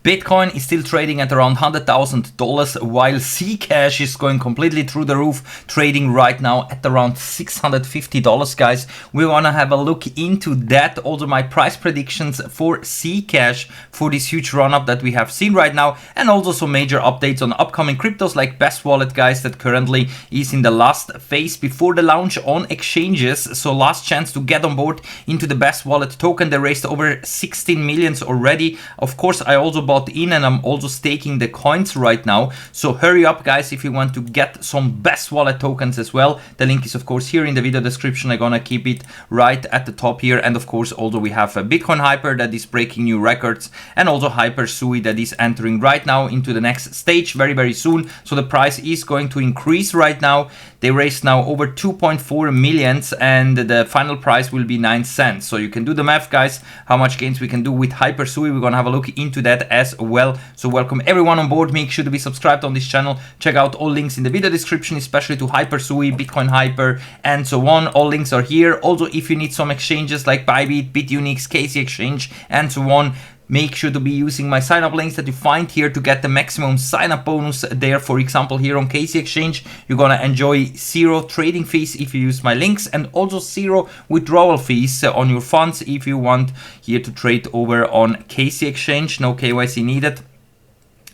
Bitcoin is still trading at around $100,000 while ZCASH is going completely through the roof, trading right now at around $650, guys. We want to have a look into that. Also my price predictions for ZCASH for this huge run up that we have seen right now, and also some major updates on upcoming cryptos like Best Wallet, guys, that currently is in the last phase before the launch on exchanges. So last chance to get on board into the Best Wallet token. They raised over 16 millions already. Of course, I also bought in and I'm also staking the coins right now, so hurry up, guys, if you want to get some Best Wallet tokens as well. The link is of course here in the video description. I'm gonna keep it right at the top here. And of course also we have a Bitcoin Hyper that is breaking new records, and also Hyper Sui that is entering right now into the next stage very soon. So the price is going to increase right now. They raised now over 2.4 millions and the final price will be 9 cents. So you can do the math, guys, how much gains we can do with Hyper Sui. We're gonna have a look into that as well. So welcome everyone on board. Make sure to be subscribed on this channel. Check out all links in the video description, especially to Hyper Sui, Bitcoin Hyper, and so on. All links are here. Also, if you need some exchanges like Bybit, Bitunix, Casey Exchange, and so on, make sure to be using my sign up links that you find here to get the maximum sign up bonus there. For example, here on Casey Exchange, you're gonna enjoy 0 trading fees if you use my links, and also 0 withdrawal fees on your funds if you want here to trade over on Casey Exchange. No KYC needed.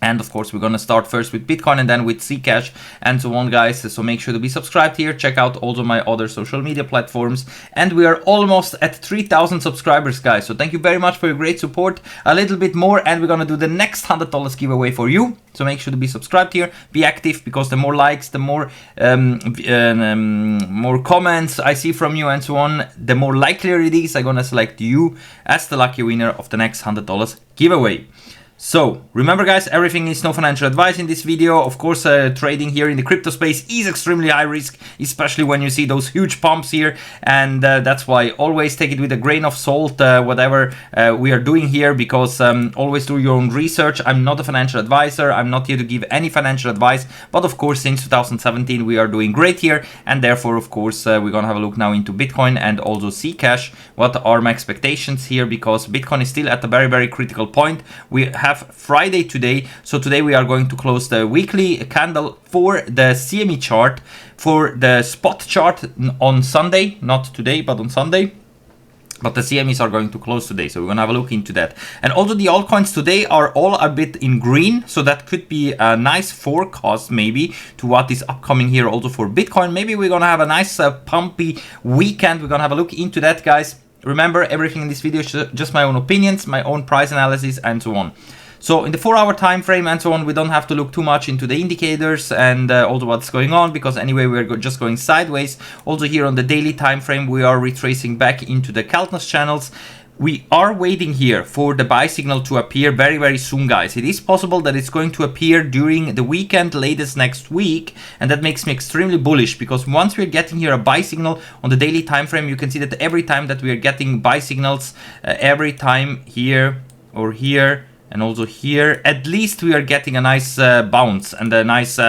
And of course, we're gonna start first with Bitcoin and then with ZCASH and so on, guys. So make sure to be subscribed here. Check out also my other social media platforms. And we are almost at 3,000 subscribers, guys. So thank you very much for your great support. A little bit more and we're gonna do the next $100 giveaway for you. So make sure to be subscribed here. Be active, because the more likes, the more comments I see from you and so on, the more likely it is I'm gonna select you as the lucky winner of the next $100 giveaway. So remember, guys, everything is no financial advice in this video. Of course, trading here in the crypto space is extremely high risk, especially when you see those huge pumps here, and that's why always take it with a grain of salt, whatever we are doing here, because always do your own research. I'm not a financial advisor. I'm not here to give any financial advice, but of course since 2017 we are doing great here, and therefore of course we're gonna have a look now into Bitcoin and also ZCASH. What are my expectations here, because Bitcoin is still at a very critical point. We have Friday today, so today we are going to close the weekly candle for the CME chart. For the spot chart on Sunday, not today but on Sunday, but the CMEs are going to close today, so we're gonna have a look into that. And also the altcoins today are all a bit in green, so that could be a nice forecast maybe to what is upcoming here also for Bitcoin. Maybe we're gonna have a nice pumpy weekend. We're gonna have a look into that, guys. Remember, everything in this video is just my own opinions, my own price analysis, and so on. So in the 4-hour time frame and so on, we don't have to look too much into the indicators and also what's going on, because anyway we're just going sideways. Also here on the daily time frame, we are retracing back into the Keltner channels. We are waiting here for the buy signal to appear very soon, guys. It is possible that it's going to appear during the weekend, latest next week, and that makes me extremely bullish, because once we're getting here a buy signal on the daily time frame, you can see that every time that we are getting buy signals, every time here or here and also here, at least we are getting a nice bounce and a nice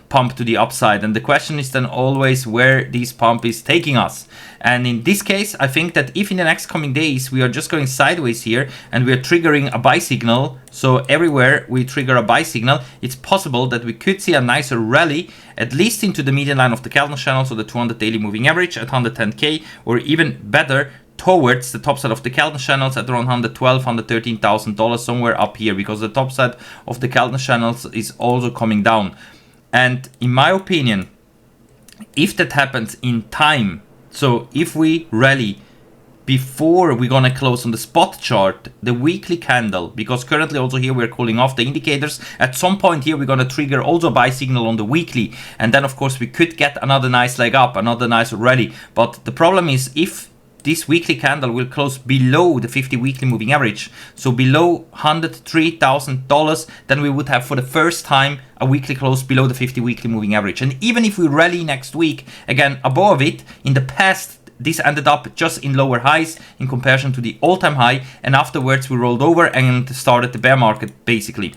pump to the upside. And the question is then always where this pump is taking us. And in this case, I think that if in the next coming days we are just going sideways here and we are triggering a buy signal, so everywhere we trigger a buy signal, it's possible that we could see a nicer rally, at least into the median line of the Keltner channel, so the 200 daily moving average at 110k, or even better, towards the top side of the Keltner channels at around $112,000, $113,000, somewhere up here, because the top side of the Keltner channels is also coming down. And in my opinion, if that happens in time, so if we rally before we're gonna close on the spot chart, the weekly candle, because currently also here we're cooling off the indicators, at some point here we're gonna trigger also a buy signal on the weekly, and then of course we could get another nice leg up, another nice rally. But the problem is, if this weekly candle will close below the 50 weekly moving average, so below $103,000, then we would have for the first time a weekly close below the 50 weekly moving average. And even if we rally next week again above it, in the past this ended up just in lower highs in comparison to the all-time high, and afterwards we rolled over and started the bear market basically.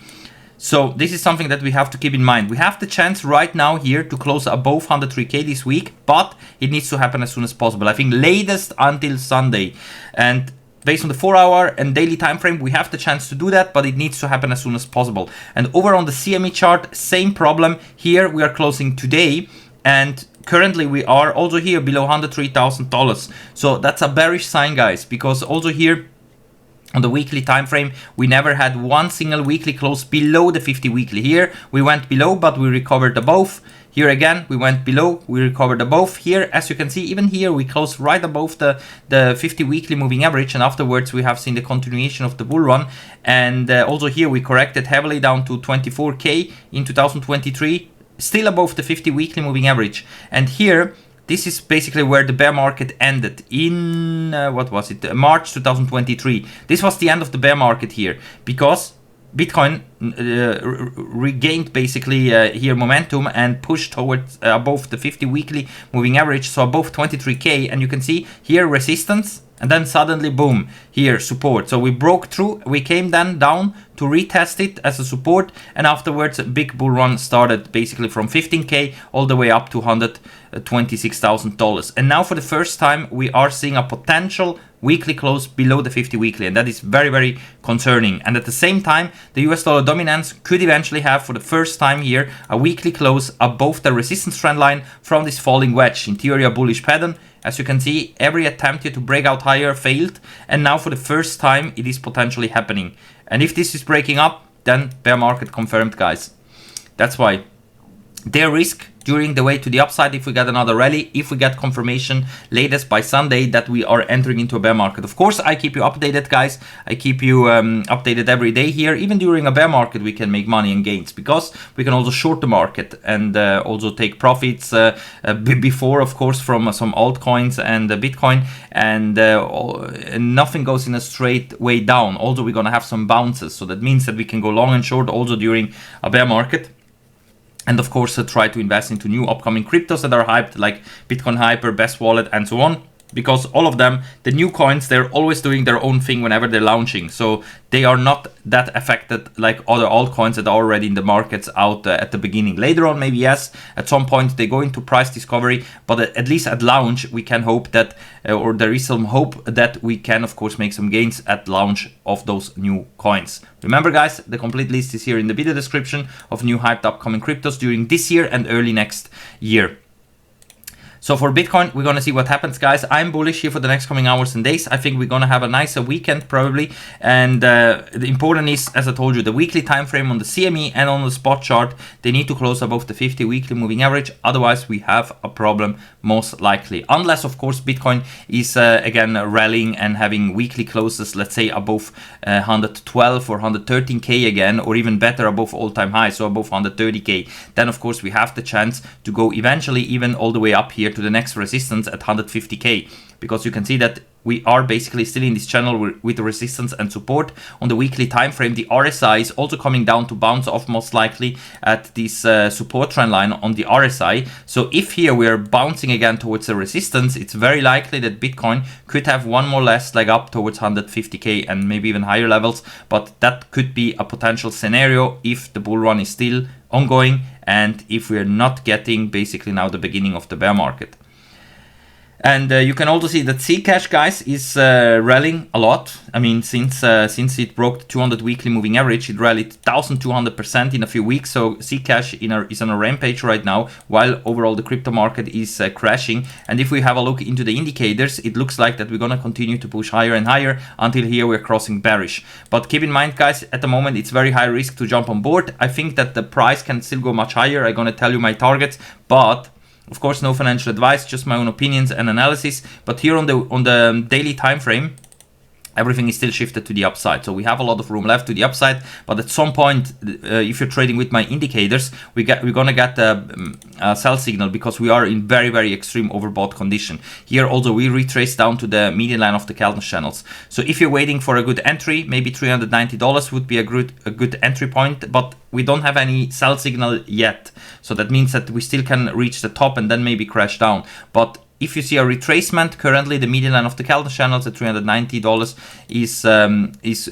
So this is something that we have to keep in mind. We have the chance right now here to close above 103k this week, but it needs to happen as soon as possible. I think latest until Sunday. And based on the 4-hour and daily time frame, we have the chance to do that, but it needs to happen as soon as possible. And over on the CME chart, same problem. Here we are closing today, and currently we are also here below $103,000. So that's a bearish sign, guys, because also here on the weekly time frame, we never had one single weekly close below the 50 weekly. Here we went below, but we recovered above. Here again, we went below, we recovered above. Here, as you can see, even here, we closed right above the 50 weekly moving average. And afterwards, we have seen the continuation of the bull run. And also here, we corrected heavily down to 24K in 2023, still above the 50 weekly moving average. And here, this is basically where the bear market ended in, what was it, March 2023. This was the end of the bear market here, because Bitcoin regained basically here momentum and pushed towards above the 50 weekly moving average, so above 23K, and you can see here resistance, and then suddenly boom, here support. So we broke through, we came then down to retest it as a support, and afterwards a big bull run started basically from 15K all the way up to $126,000. And now for the first time we are seeing a potential weekly close below the 50 weekly, and that is very, very concerning. And at the same time, the US dollar dominance could eventually have for the first time here a weekly close above the resistance trend line from this falling wedge, in theory a bullish pattern. As you can see, every attempt here to break out higher failed, and now for the first time it is potentially happening. And if this is breaking up, then bear market confirmed, guys. That's why their risk during the way to the upside if we get another rally, if we get confirmation latest by Sunday that we are entering into a bear market. Of course, I keep you updated, guys. I keep you updated every day here. Even during a bear market, we can make money and gains, because we can also short the market and also take profits before, of course, from some altcoins and Bitcoin, and nothing goes in a straight way down. Also, we're going to have some bounces. So that means that we can go long and short also during a bear market. And of course, try to invest into new upcoming cryptos that are hyped, like Bitcoin Hyper, Best Wallet, and so on. Because all of them, the new coins, they're always doing their own thing whenever they're launching. So they are not that affected like other altcoins that are already in the markets out at the beginning. Later on, maybe yes, at some point they go into price discovery, but at least at launch, we can hope that, or there is some hope that we can, of course, make some gains at launch of those new coins. Remember, guys, the complete list is here in the video description of new hyped upcoming cryptos during this year and early next year. So for Bitcoin, we're going to see what happens, guys. I'm bullish here for the next coming hours and days. I think we're going to have a nicer weekend probably. And the important is, as I told you, the weekly time frame on the CME and on the spot chart, they need to close above the 50 weekly moving average. Otherwise, we have a problem most likely. Unless, of course, Bitcoin is again rallying and having weekly closes, let's say above 112 or 113K again, or even better, above all-time high, so above 130K. Then, of course, we have the chance to go eventually even all the way up here to the next resistance at 150K, because you can see that we are basically still in this channel with the resistance and support on the weekly time frame. The RSI is also coming down to bounce off most likely at this support trend line on the RSI. So if here we are bouncing again towards the resistance, it's very likely that Bitcoin could have one more last leg up towards 150K and maybe even higher levels, but that could be a potential scenario if the bull run is still ongoing and if we're not getting basically now the beginning of the bear market. And you can also see that ZCASH, guys, is rallying a lot. I mean, since it broke the 200 weekly moving average, it rallied 1,200% in a few weeks. So ZCASH is on a rampage right now, while overall the crypto market is crashing. And if we have a look into the indicators, it looks like that we're going to continue to push higher and higher until here we're crossing bearish. But keep in mind, guys, at the moment, it's very high risk to jump on board. I think that the price can still go much higher. I'm going to tell you my targets, but of course, no financial advice, just my own opinions and analysis. But here on the daily time frame, everything is still shifted to the upside. So we have a lot of room left to the upside. But at some point, if you're trading with my indicators, we're gonna get a sell signal, because we are in very, very extreme overbought condition. Here also we retrace down to the median line of the Kelton channels. So if you're waiting for a good entry, maybe $390 would be a good entry point. But we don't have any sell signal yet. So that means that we still can reach the top and then maybe crash down. But if you see a retracement, currently the median line of the candle channels at $390 is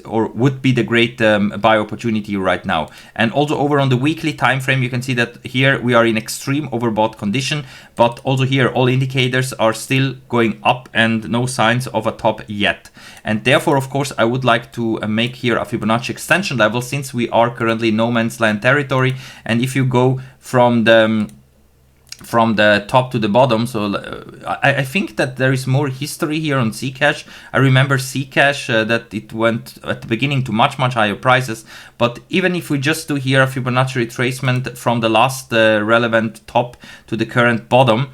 or would be the great buy opportunity right now. And also over on the weekly time frame, you can see that here we are in extreme overbought condition, but also here all indicators are still going up and no signs of a top yet. And therefore, of course, I would like to make here a Fibonacci extension level, since we are currently no man's land territory. And if you go from the top to the bottom, so I think that there is more history here on ZCASH. I remember ZCASH that it went at the beginning to much higher prices, but even if we just do here a Fibonacci retracement from the last relevant top to the current bottom,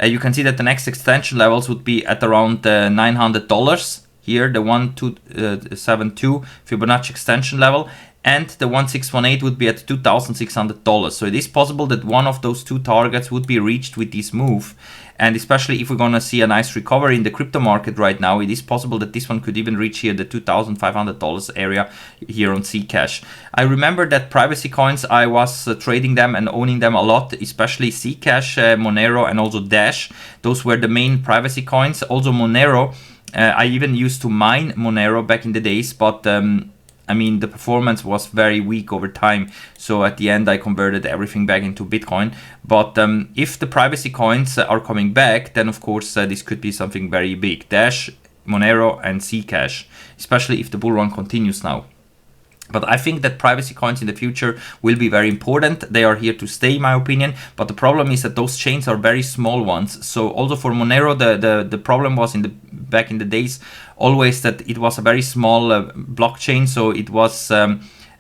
you can see that the next extension levels would be at around $900 here, the 1272 Fibonacci extension level, and the 1618 would be at $2,600. So it is possible that one of those two targets would be reached with this move. And especially if we're gonna see a nice recovery in the crypto market right now, it is possible that this one could even reach here the $2,500 area here on ZCASH. I remember that privacy coins, I was trading them and owning them a lot, especially ZCASH, Monero, and also Dash. Those were the main privacy coins. Also Monero, I even used to mine Monero back in the days, but I mean, the performance was very weak over time. So at the end, I converted everything back into Bitcoin. But if the privacy coins are coming back, then of course, this could be something very big. Dash, Monero, and ZCASH, especially if the bull run continues now. But I think that privacy coins in the future will be very important. They are here to stay, in my opinion. But the problem is that those chains are very small ones. So also for Monero, the problem was back in the days always that it was a very small blockchain. So it was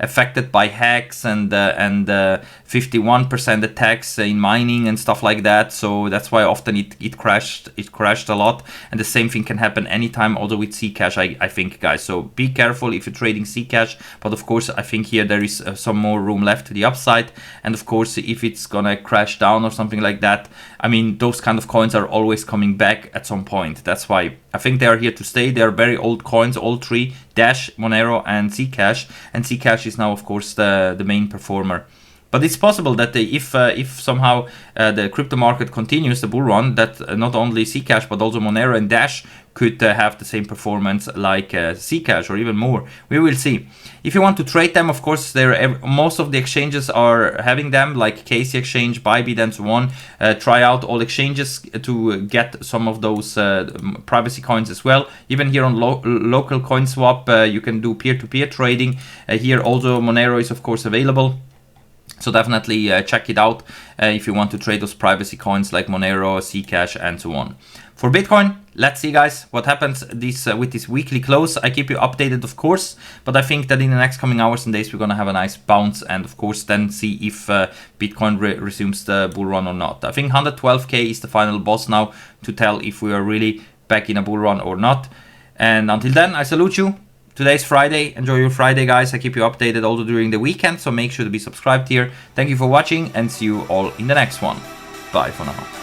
affected by hacks and 51% attacks in mining and stuff like that. So that's why often it crashed a lot. And the same thing can happen anytime, also with ZCASH, I think, guys. So be careful if you're trading ZCASH. But of course, I think here there is some more room left to the upside. And of course, if it's gonna crash down or something like that, I mean, those kind of coins are always coming back at some point. That's why I think they are here to stay. They are very old coins, all three: Dash, Monero, and ZCASH. And ZCASH is now, of course, the main performer. But it's possible that if somehow the crypto market continues the bull run, that not only ZCASH but also Monero and Dash could have the same performance like ZCASH or even more. We will see. If you want to trade them, of course, most of the exchanges are having them, like Casey Exchange, Bybit, and so on. Try out all exchanges to get some of those privacy coins as well. Even here on local coin swap, you can do peer-to-peer trading. Here also Monero is of course available. So definitely check it out if you want to trade those privacy coins like Monero, ZCASH, and so on. For Bitcoin, let's see, guys, what happens with this weekly close. I keep you updated, of course, but I think that in the next coming hours and days, we're going to have a nice bounce and, of course, then see if Bitcoin resumes the bull run or not. I think 112K is the final boss now to tell if we are really back in a bull run or not. And until then, I salute you. Today's Friday. Enjoy your Friday, guys. I keep you updated also during the weekend, so make sure to be subscribed here. Thank you for watching and see you all in the next one. Bye for now.